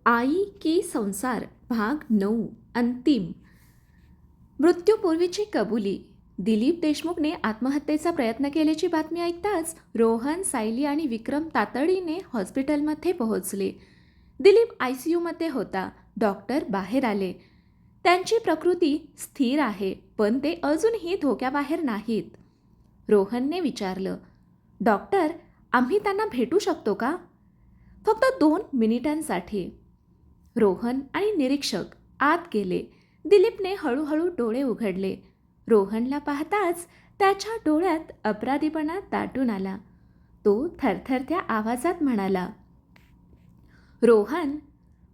आई के संसार भाग 9 अंतिम. मृत्यूपूर्वीची कबुली. दिलीप देशमुखने आत्महत्येचा प्रयत्न केल्याची बातमी ऐकताच रोहन, सायली आणि विक्रम तातडीने हॉस्पिटलमध्ये पोहोचले. दिलीप आयसीयूमध्ये होता. डॉक्टर बाहेर आले. त्यांची प्रकृती स्थिर आहे, पण ते अजूनही धोक्याबाहेर नाहीत. रोहनने विचारलं, डॉक्टर, आम्ही त्यांना भेटू शकतो का? फक्त 2 मिनिटांसाठी. रोहन आणि निरीक्षक आत गेले. दिलीपने हळूहळू डोळे उघडले. रोहनला पाहताच त्याच्या डोळ्यात अपराधीपणा दाटून आला. तो थरथरत्या आवाजात म्हणाला, रोहन,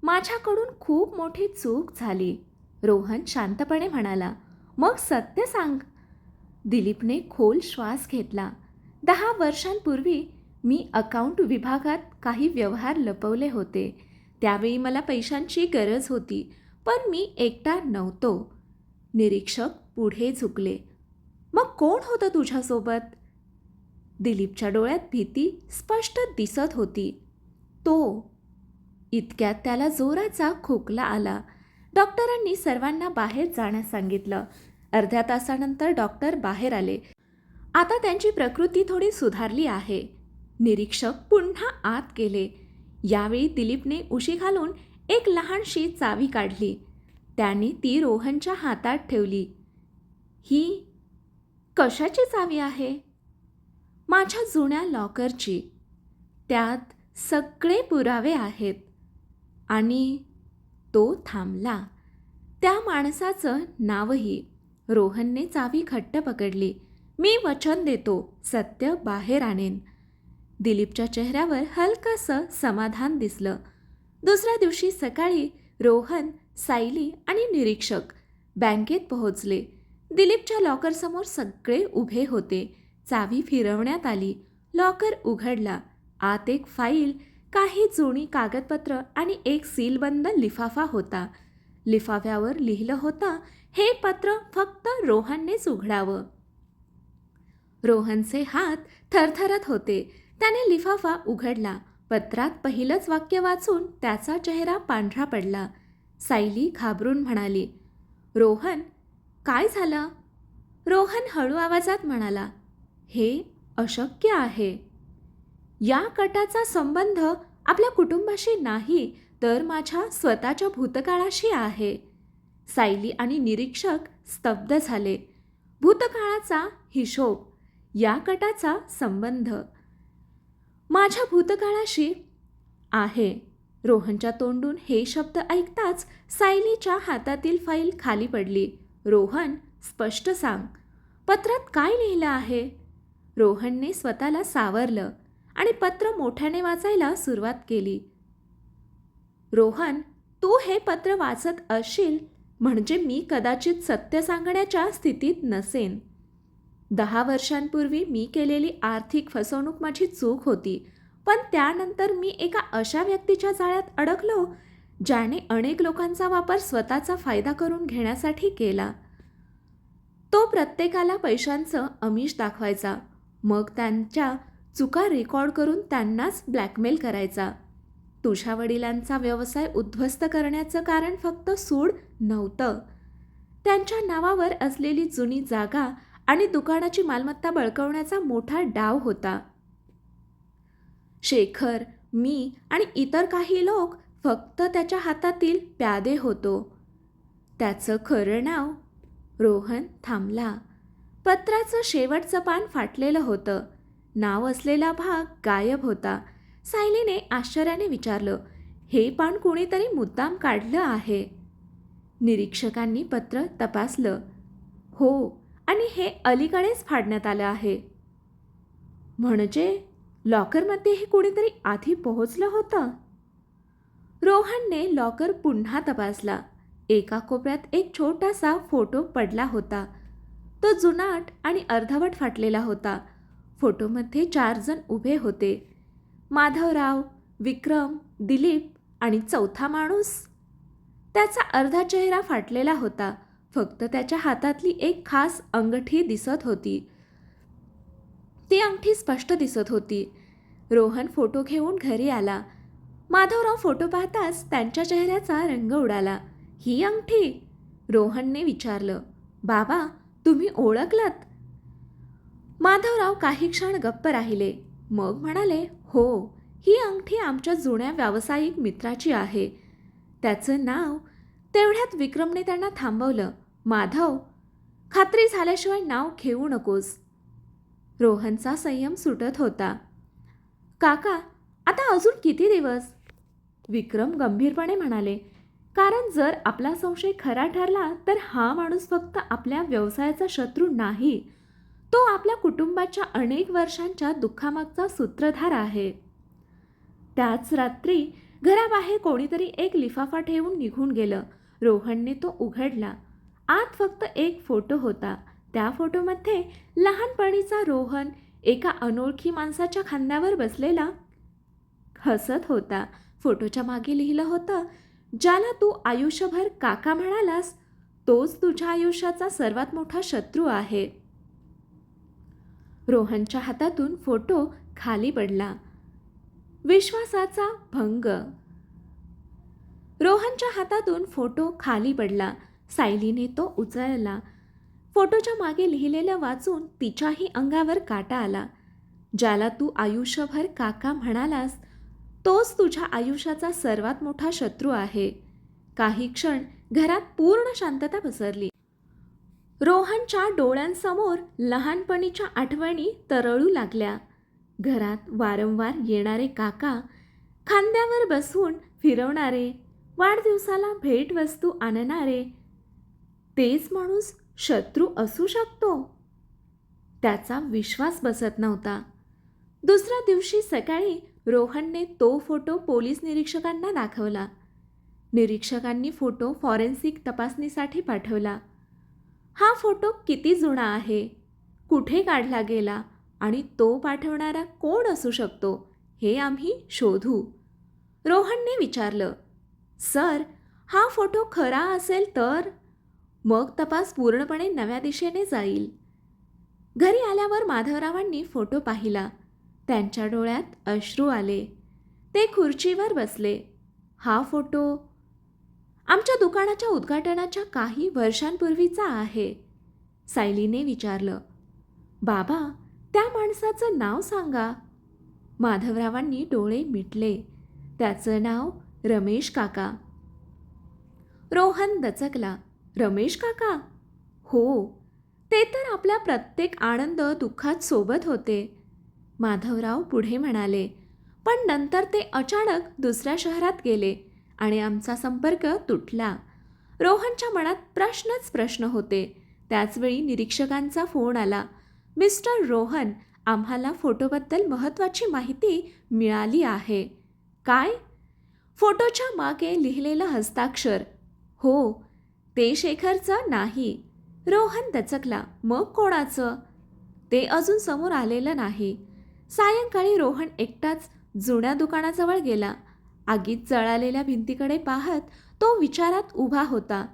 माझ्याकडून खूप मोठी चूक झाली. रोहन शांतपणे म्हणाला, मग सत्य सांग. दिलीपने खोल श्वास घेतला. 10 वर्षांपूर्वी मी अकाउंट विभागात काही व्यवहार लपवले होते. त्यावेळी मला पैशांची गरज होती, पण मी एकटा नव्हतो. निरीक्षक पुढे झुकले. मग कोण होतं तुझ्यासोबत? दिलीपच्या डोळ्यात भीती स्पष्ट दिसत होती. तो. इतक्यात त्याला जोराचा खोकला आला. डॉक्टरांनी सर्वांना बाहेर जाण्यास सांगितलं. अर्ध्या तासानंतर डॉक्टर बाहेर आले. आता त्यांची प्रकृती थोडी सुधारली आहे. निरीक्षक पुन्हा आत गेले. यावेळी दिलीपने उशी घालून एक लहानशी चावी काढली. त्याने ती रोहनच्या हातात ठेवली. ही कशाची चावी आहे? माझ्या जुन्या लॉकरची. त्यात सगळे पुरावे आहेत. आणि तो थांबला. त्या माणसाचं नावही. रोहनने चावी घट्ट पकडली. मी वचन देतो, सत्य बाहेर आणेन. दिलीपच्या चेहऱ्यावर हलकंसं समाधान दिसलं. दुसऱ्या दिवशी सकाळी रोहन, सायली आणि निरीक्षक बँकेत पोहोचले. दिलीपच्या लॉकरसमोर सगळे उभे होते. चावी फिरवण्यात आली. लॉकर उघडला. आत एक फाईल, काही जुनी कागदपत्र आणि एक सीलबंद लिफाफा होता. लिफाफ्यावर लिहिलं होतं, हे पत्र फक्त रोहननेच उघडावं. रोहनचे हात थरथरत होते. त्याने लिफाफा उघडला. पत्रात पहिलंच वाक्य वाचून त्याचा चेहरा पांढरा पडला. सायली घाबरून म्हणाली, रोहन, काय झालं? रोहन हळू आवाजात म्हणाला, हे अशक्य आहे. या कटाचा संबंध आपल्या कुटुंबाशी नाही, तर माझ्या स्वतःच्या भूतकाळाशी आहे. सायली आणि निरीक्षक स्तब्ध झाले. भूतकाळाचा हिशोब, या कटाचा संबंध माझ्या भूतकाळाशी आहे. रोहनच्या तोंडून हे शब्द ऐकताच सायलीच्या हातातील फाईल खाली पडली. रोहन, स्पष्ट सांग, पत्रात काय लिहिलं आहे? रोहनने स्वतःला सावरलं आणि पत्र मोठ्याने वाचायला सुरुवात केली. रोहन, तू हे पत्र वाचत असशील म्हणजे मी कदाचित सत्य सांगण्याच्या स्थितीत नसेन. 10 वर्षांपूर्वी मी केलेली आर्थिक फसवणूक माझी चूक होती, पण त्यानंतर मी एका अशा व्यक्तीच्या जाळ्यात अडकलो ज्याने अनेक लोकांचा वापर स्वतःचा फायदा करून घेण्यासाठी केला. तो प्रत्येकाला पैशांचं आमिष दाखवायचा, मग त्यांच्या चुका रेकॉर्ड करून त्यांनाच ब्लॅकमेल करायचा. तुझ्या वडिलांचा व्यवसाय उद्ध्वस्त करण्याचं कारण फक्त सूड नव्हतं. त्यांच्या नावावर असलेली जुनी जागा आणि दुकानाची मालमत्ता बळकावण्याचा मोठा डाव होता. शेखर, मी आणि इतर काही लोक फक्त त्याच्या हातातील प्यादे होतो. त्याचं खरं नाव. रोहन थांबला. पत्राचं शेवटचं पान फाटलेलं होतं. नाव असलेला भाग गायब होता. सायलीने आश्चर्याने विचारलं, हे पान कोणीतरी मुद्दाम काढलं आहे? निरीक्षकांनी पत्र तपासलं. हो, आणि हे अलीकडेच फाडण्यात आलं आहे. म्हणजे लॉकरमध्ये हे कोणीतरी आधी पोहोचलं होतं? रोहनने लॉकर पुन्हा तपासला. एका कोपऱ्यात एक छोटासा फोटो पडला होता. तो जुनाट आणि अर्धवट फाटलेला होता. फोटोमध्ये 4 जण उभे होते. माधवराव, विक्रम, दिलीप आणि चौथा माणूस. त्याचा अर्धा चेहरा फाटलेला होता. फक्त त्याच्या हातातली एक खास अंगठी दिसत होती. ती अंगठी स्पष्ट दिसत होती. रोहन फोटो घेऊन घरी आला. माधवराव फोटो पाहताच त्यांच्या चेहऱ्याचा रंग उडाला. ही अंगठी? रोहनने विचारलं. बाबा, तुम्ही ओळखलात? माधवराव काही क्षण गप्प राहिले. मग म्हणाले, हो, ही अंगठी आमच्या जुन्या व्यावसायिक मित्राची आहे. त्याचं नाव. तेवढ्यात विक्रमने त्यांना थांबवलं. माधव, खात्री झाल्याशिवाय नाव घेऊ नकोस. रोहनचा संयम सुटत होता. काका, आता अजून किती दिवस? विक्रम गंभीरपणे म्हणाले. कारण जर आपला संशय खरा ठरला तर हा माणूस फक्त आपल्या व्यवसायाचा शत्रू नाही, तो आपल्या कुटुंबाच्या अनेक वर्षांच्या दुःखामागचा सूत्रधार आहे. त्याच रात्री घराबाहेर कोणीतरी एक लिफाफा ठेवून निघून गेलं. रोहनने तो उघडला. आत फक्त एक फोटो होता. त्या फोटोमध्ये लहानपणीचा रोहन एका अनोळखी माणसाच्या खांद्यावर बसलेला हसत होता. फोटोच्या मागे लिहिलं होतं, ज्याला तू आयुष्यभर काका म्हणालास तोच तुझ्या आयुष्याचा सर्वात मोठा शत्रू आहे. रोहनच्या हातातून फोटो खाली पडला. विश्वासाचा भंग. रोहनच्या हातातून फोटो खाली पडला. सायलीने तो उचलला. फोटोच्या मागे लिहिलेलं वाचून तिच्याही अंगावर काटा आला. ज्याला तू आयुष्यभर काका म्हणालास तोच तुझ्या आयुष्याचा सर्वात मोठा शत्रू आहे. काही क्षण घरात पूर्ण शांतता पसरली. रोहनच्या डोळ्यांसमोर लहानपणीच्या आठवणी तरळू लागल्या. घरात वारंवार येणारे काका, खांद्यावर बसवून फिरवणारे, वाढदिवसाला भेटवस्तू आणणारे, तेच माणूस शत्रू असू शकतो? त्याचा विश्वास बसत नव्हता. दुसऱ्या दिवशी सकाळी रोहनने तो फोटो पोलीस निरीक्षकांना दाखवला. निरीक्षकांनी फोटो फॉरेन्सिक तपासणीसाठी पाठवला. हा फोटो किती जुना आहे, कुठे काढला गेला आणि तो पाठवणारा कोण असू शकतो हे आम्ही शोधू. रोहनने विचारलं. सर, हा फोटो खरा असेल तर? मग तपास पूर्णपणे नव्या दिशेने जाईल. घरी आल्यावर माधवरावांनी फोटो पाहिला. त्यांच्या डोळ्यात अश्रू आले. ते खुर्चीवर बसले. हा फोटो आमच्या दुकानाच्या उद्घाटनाच्या काही वर्षांपूर्वीचा आहे. सायलीने विचारलं. बाबा, त्या माणसाचं नाव सांगा. माधवरावांनी डोळे मिटले. त्याचं नाव रमेश काका. रोहन दचकला. रमेश काका? हो, ते तर आपल्या प्रत्येक आनंद दुःखात सोबत होते. माधवराव पुढे म्हणाले. पण नंतर ते अचानक दुसऱ्या शहरात गेले आणि आमचा संपर्क तुटला. रोहनच्या मनात प्रश्नच प्रश्न होते. त्याचवेळी निरीक्षकांचा फोन आला. मिस्टर रोहन, आम्हाला फोटोबद्दल महत्त्वाची माहिती मिळाली आहे. काय? फोटोच्या मागे लिहिलेलं हस्ताक्षर. हो, ते शेखरचं नाही. रोहन दचकला. मग कोणाचं? ते अजून समोर आलेलं नाही. सायंकाळी रोहन एकटाच जुन्या दुकानाजवळ गेला. आगीत जळालेल्या भिंतीकडे पाहत तो विचारात उभा होता.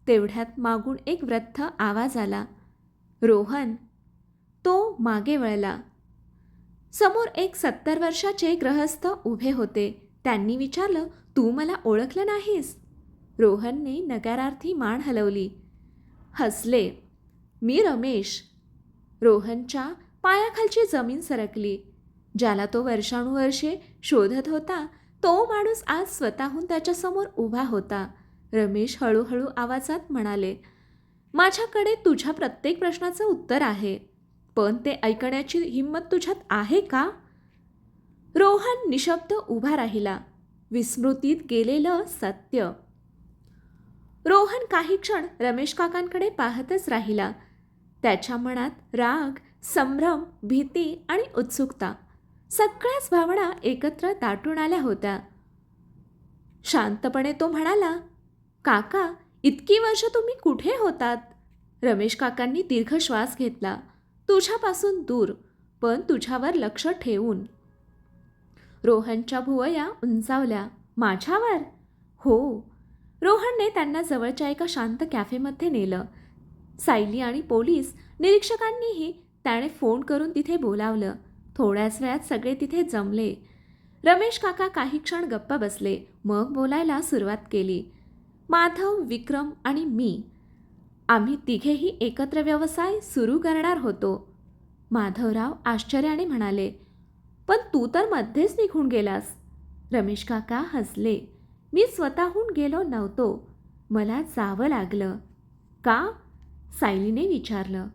तेवढ्यात मागून एक वृद्ध आवाज आला. रोहन. तो मागे वळला. समोर एक 70 वर्षाचे गृहस्थ उभे होते. त्यांनी विचारलं, तू मला ओळखलं नाहीस? रोहनने नकारार्थी मान हलवली. हसले. मी रमेश. रोहनच्या पायाखालची जमीन सरकली. ज्याला तो वर्षानुवर्षे शोधत होता तो माणूस आज स्वतःहून त्याच्यासमोर उभा होता. रमेश हळूहळू आवाजात म्हणाले. माझ्याकडे तुझ्या प्रत्येक प्रश्नाचं उत्तर आहे, पण ते ऐकण्याची हिंमत तुझ्यात आहे का? रोहन निशब्द उभा राहिला. विस्मृतीत गेलेलं सत्य. रोहन काही क्षण रमेश काकांकडे पाहतच राहिला. त्याच्या मनात राग, संभ्रम, भीती आणि उत्सुकता, सगळ्याच भावना एकत्र दाटून आल्या होत्या. शांतपणे तो म्हणाला. काका, इतकी वर्ष तुम्ही कुठे होतात? रमेश काकांनी दीर्घ श्वास घेतला. तुझ्यापासून दूर, पण तुझ्यावर लक्ष ठेवून. रोहनच्या भुवया उंचावल्या. माझ्यावर? हो. रोहनने त्यांना जवळच्या एका शांत कॅफेमध्ये नेलं. सायली आणि पोलीस निरीक्षकांनीही त्याने फोन करून तिथे बोलावलं. थोड्याच वेळात सगळे तिथे जमले. रमेश काका काही क्षण गप्प बसले, मग बोलायला सुरुवात केली. माधव, विक्रम आणि मी, आम्ही तिघेही एकत्र व्यवसाय सुरू करणार होतो. माधवराव आश्चर्याने म्हणाले, पण तू तर मध्येच निघून गेलास. रमेश काका हसले. मी स्वतःहून गेलो नव्हतो, मला जावं लागलं. का? सायलीने विचारलं.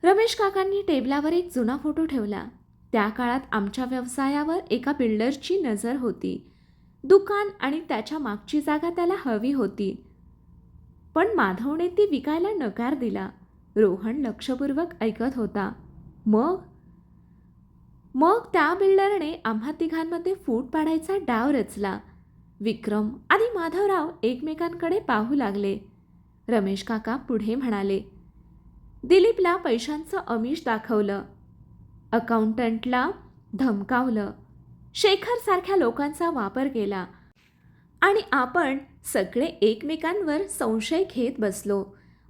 रमेश काकांनी टेबलावर एक जुना फोटो ठेवला. त्या काळात आमच्या व्यवसायावर एका बिल्डरची नजर होती. दुकान आणि त्याच्या मागची जागा त्याला हवी होती, पण माधवने ती विकायला नकार दिला. रोहन लक्षपूर्वक ऐकत होता. मग मग त्या बिल्डरने आम्हा तिघांमध्ये फूट पाडायचा डाव रचला. विक्रम आणि माधवराव एकमेकांकडे पाहू लागले. रमेश काका पुढे म्हणाले, दिलीपला पैशांचं आमिष दाखवलं, अकाउंटंटला धमकावलं, शेखरसारख्या लोकांचा वापर केला आणि आपण सगळे एकमेकांवर संशय घेत बसलो.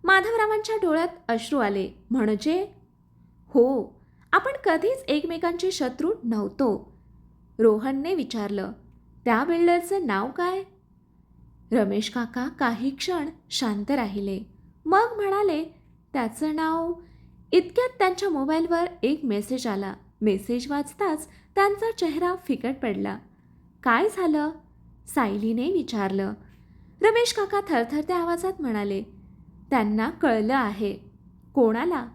माधवरावांच्या डोळ्यात अश्रू आले. म्हणजे हो, आपण कधीच एकमेकांचे शत्रू नव्हतो. रोहनने विचारलं, त्या बिल्डरचं नाव काय? रमेश काका काही क्षण शांत राहिले, मग म्हणाले, त्याचं नाव. इतक्यात त्यांच्या मोबाईलवर एक मेसेज आला. मेसेज वाचताच त्यांचा चेहरा फिकट पडला. काय झालं? सायलीने विचारलं. रमेश काका थरथरत्या आवाजात म्हणाले, त्यांना कळलं आहे. कोणाला?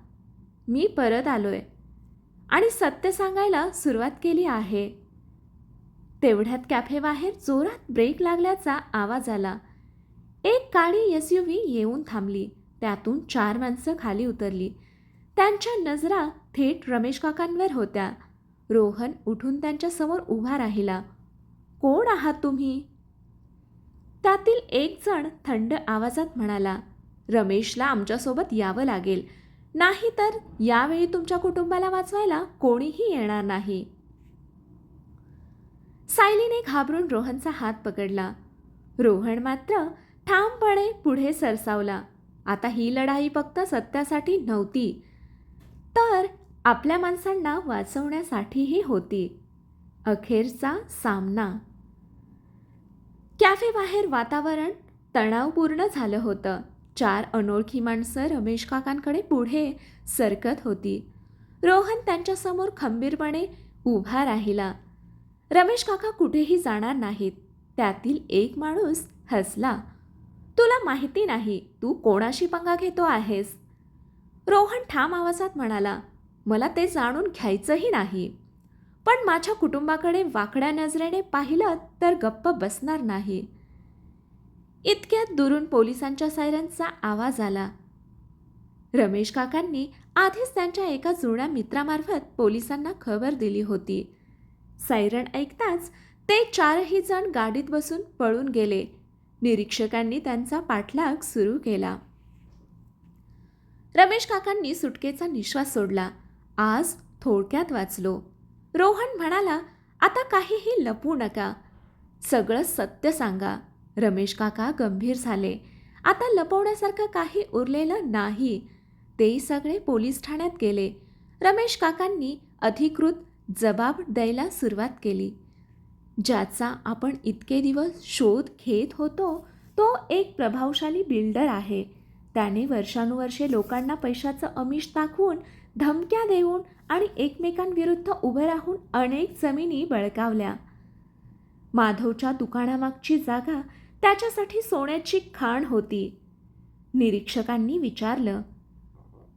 मी परत आलोय आणि सत्य सांगायला सुरुवात केली आहे. तेवढ्यात कॅफेबाहेर जोरात ब्रेक लागल्याचा आवाज आला. एक काळी SUV येऊन थांबली. त्यातून 4 माणसं खाली उतरली. त्यांच्या नजरा थेट रमेश काकांवर होत्या. रोहन उठून त्यांच्यासमोर उभा राहिला. कोण आहात तुम्ही? त्यातील एक जण थंड आवाजात म्हणाला, रमेशला आमच्यासोबत यावं लागेल, नाही तर यावेळी तुमच्या कुटुंबाला वाचवायला कोणीही येणार नाही. सायलीने घाबरून रोहनचा हात पकडला. रोहन मात्र ठामपणे पुढे सरसावला. आता ही लढाई फक्त सत्यासाठी नव्हती, तर आपल्या माणसांना वाचवण्यासाठीही होती. अखेरचा सामना. कॅफेबाहेर वातावरण तणावपूर्ण झालं होतं. 4 अनोळखी माणसं रमेश काकांकडे पुढे सरकत होती. रोहन त्यांच्यासमोर खंबीरपणे उभा राहिला. रमेश काका कुठेही जाणार नाहीत. त्यातील एक माणूस हसला. तुला माहिती नाही तू कोणाशी पंगा घेतो आहेस? रोहन ठाम आवाजात म्हणाला, मला ते जाणून घ्यायचंही नाही, पण माझ्या कुटुंबाकडे वाकड्या नजरेने पाहिलं तर गप्प बसणार नाही. इतक्यात दुरून पोलिसांच्या सायरनचा आवाज आला. रमेश काकांनी आधीच त्यांच्या एका जुन्या मित्रामार्फत पोलिसांना खबर दिली होती. सायरन ऐकताच ते 4ही जण गाडीत बसून पळून गेले. निरीक्षकांनी त्यांचा पाठलाग सुरू केला. रमेश काकांनी सुटकेचा निश्वास सोडला. आज थोडक्यात वाचलो. रोहन म्हणाला, आता काहीही लपवू नका, सगळं सत्य सांगा. रमेश काका गंभीर झाले. आता लपवण्यासारखं काही उरलेलं नाही. ते सगळे पोलीस ठाण्यात गेले. रमेश काकांनी अधिकृत जबाब द्यायला सुरुवात केली. ज्याचा आपण इतके दिवस शोध घेत होतो तो एक प्रभावशाली बिल्डर आहे. त्याने वर्षानुवर्षे लोकांना पैशाचं आमिष दाखवून, धमक्या देऊन आणि एकमेकांविरुद्ध उभं राहून अनेक जमिनी बळकावल्या. माधवच्या दुकानामागची जागा त्याच्यासाठी सोन्याची खाण होती. निरीक्षकांनी विचारलं,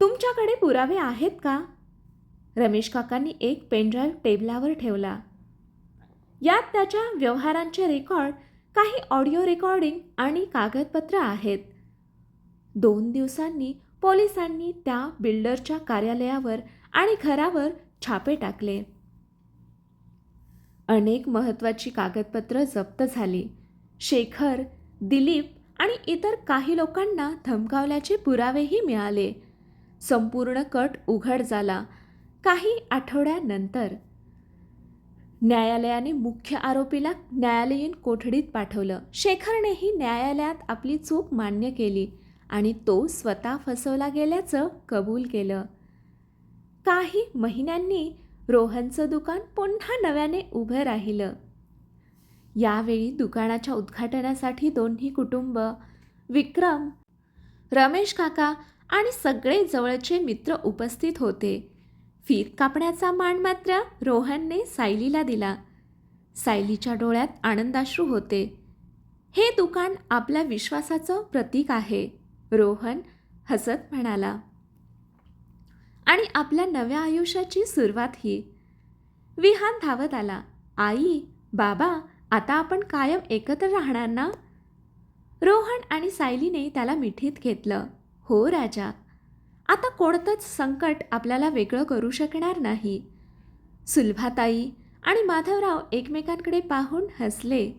तुमच्याकडे पुरावे आहेत का? रमेश काकांनी एक पेनड्राईव्ह टेबलावर ठेवला. यात त्याच्या व्यवहारांचे रेकॉर्ड, काही ऑडिओ रेकॉर्डिंग आणि कागदपत्र आहेत. 2 दिवसांनी पोलिसांनी त्या बिल्डरच्या कार्यालयावर आणि घरावर छापे टाकले. अनेक महत्त्वाची कागदपत्र जप्त झाली. शेखर, दिलीप आणि इतर काही लोकांना धमकावल्याचे पुरावेही मिळाले. संपूर्ण कट उघड झाला. काही आठवड्यानंतर न्यायालयाने मुख्य आरोपीला न्यायालयीन कोठडीत पाठवलं. शेखरनेही न्यायालयात आपली चूक मान्य केली आणि तो स्वतः फसवला गेल्याचं कबूल केलं. काही महिन्यांनी रोहनचं दुकान पुन्हा नव्याने उभं राहिलं. यावेळी दुकानाच्या उद्घाटनासाठी दोन्ही कुटुंब, विक्रम, रमेश काका आणि सगळे जवळचे मित्र उपस्थित होते. फीत कापण्याचा मान मात्र रोहनने सायलीला दिला. सायलीच्या डोळ्यात आनंदाश्रू होते. हे दुकान आपल्या विश्वासाचं प्रतीक आहे, रोहन हसत म्हणाला. आणि आपल्या नव्या आयुष्याची सुरुवात ही. विहान धावत आला. आई, बाबा, आता आपण कायम एकत्र राहणार ना? रोहन आणि सायलीने त्याला मिठीत घेतलं. हो राजा, आता कोणतंच संकट आपल्याला वेगळं करू शकणार नाही. सुलभाताई आणि माधवराव एकमेकांकडे पाहून हसले.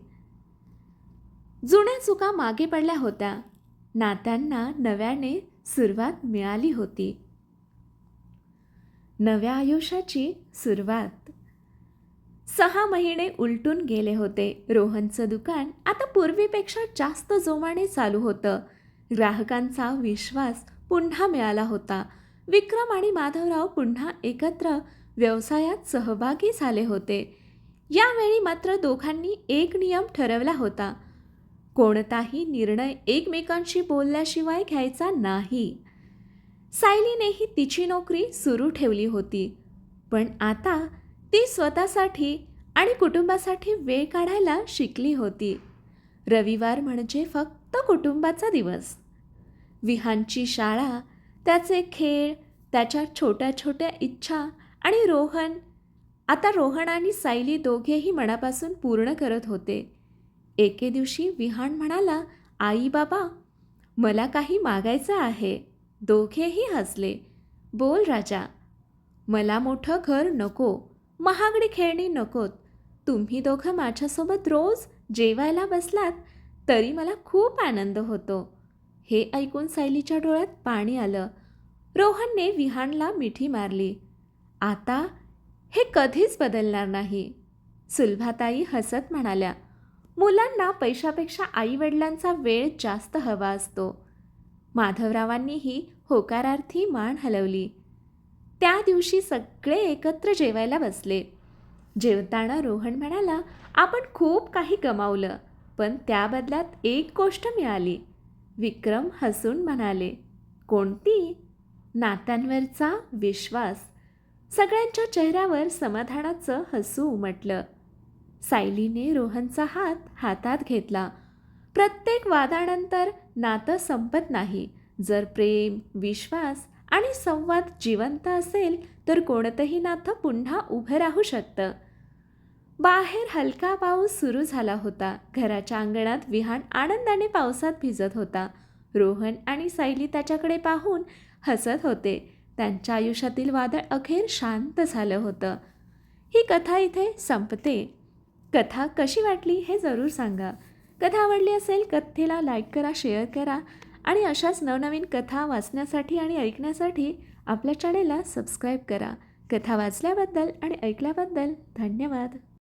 जुन्या चुका मागे पडल्या होत्या. नात्यांना नव्याने सुरुवात मिळाली होती. नव्या आयुष्याची सुरुवात. 6 महिने उलटून गेले होते. रोहनचं दुकान आता पूर्वीपेक्षा जास्त जोमाने चालू होतं. ग्राहकांचा विश्वास पुन्हा मिळाला होता. विक्रम आणि माधवराव पुन्हा एकत्र व्यवसायात सहभागी झाले होते. यावेळी मात्र दोघांनी एक नियम ठरवला होता. कोणताही निर्णय एकमेकांशी बोलल्याशिवाय घ्यायचा नाही. सायलीनेही तिची नोकरी सुरू ठेवली होती, पण आता ती स्वतःसाठी आणि कुटुंबासाठी वेळ काढायला शिकली होती. रविवार म्हणजे फक्त कुटुंबाचा दिवस. विहानची शाळा, त्याचे खेळ, त्याच्या छोट्या छोट्या इच्छा आणि रोहन आणि सायली दोघेही मनापासून पूर्ण करत होते. एके दिवशी विहान म्हणाला, आई बाबा, मला काही मागायचं आहे. दोघेही हसले. बोल राजा. मला मोठं घर नको, महागडी खेळणी नकोत. तुम्ही दोघं माझ्यासोबत रोज जेवायला बसलात तरी मला खूप आनंद होतो. हे ऐकून सायलीच्या डोळ्यात पाणी आलं. रोहनने विहानला मिठी मारली. आता हे कधीच बदलणार नाही. सुलभाताई हसत म्हणाल्या, मुलांना पैशापेक्षा आईवडिलांचा वेळ जास्त हवा असतो. माधवरावांनीही होकारार्थी मान हलवली. त्या दिवशी सगळे एकत्र जेवायला बसले. जेवताना रोहन म्हणाला, आपण खूप काही गमावलं, पण त्या बदल्यात एक गोष्ट मिळाली. विक्रम हसून म्हणाले, कोणती? नात्यांवरचा विश्वास. सगळ्यांच्या चेहऱ्यावर समाधानाचं हसू उमटलं. सायलीने रोहनचा हात हातात घेतला. प्रत्येक वादानंतर नातं संपत नाही. जर प्रेम, विश्वास आणि संवाद जिवंत असेल तर कोणतंही नातं पुन्हा उभं राहू शकतं. बाहेर हलका पाऊस सुरू झाला होता. घराच्या अंगणात विहान आनंदाने पावसात भिजत होता. रोहन आणि सायली त्याच्याकडे पाहून हसत होते. त्यांच्या आयुष्यातील वादळ अखेर शांत झालं होतं. ही कथा इथे संपते. कथा कशी वाटली हे जरूर सांगा. कथा आवडली असेल कथेला लाईक करा, शेअर करा आणि अशाच नवनवीन कथा वाचण्यासाठी आणि ऐकण्यासाठी आपल्या चॅनेलला सबस्क्राईब करा. कथा वाचल्याबद्दल आणि ऐकल्याबद्दल धन्यवाद.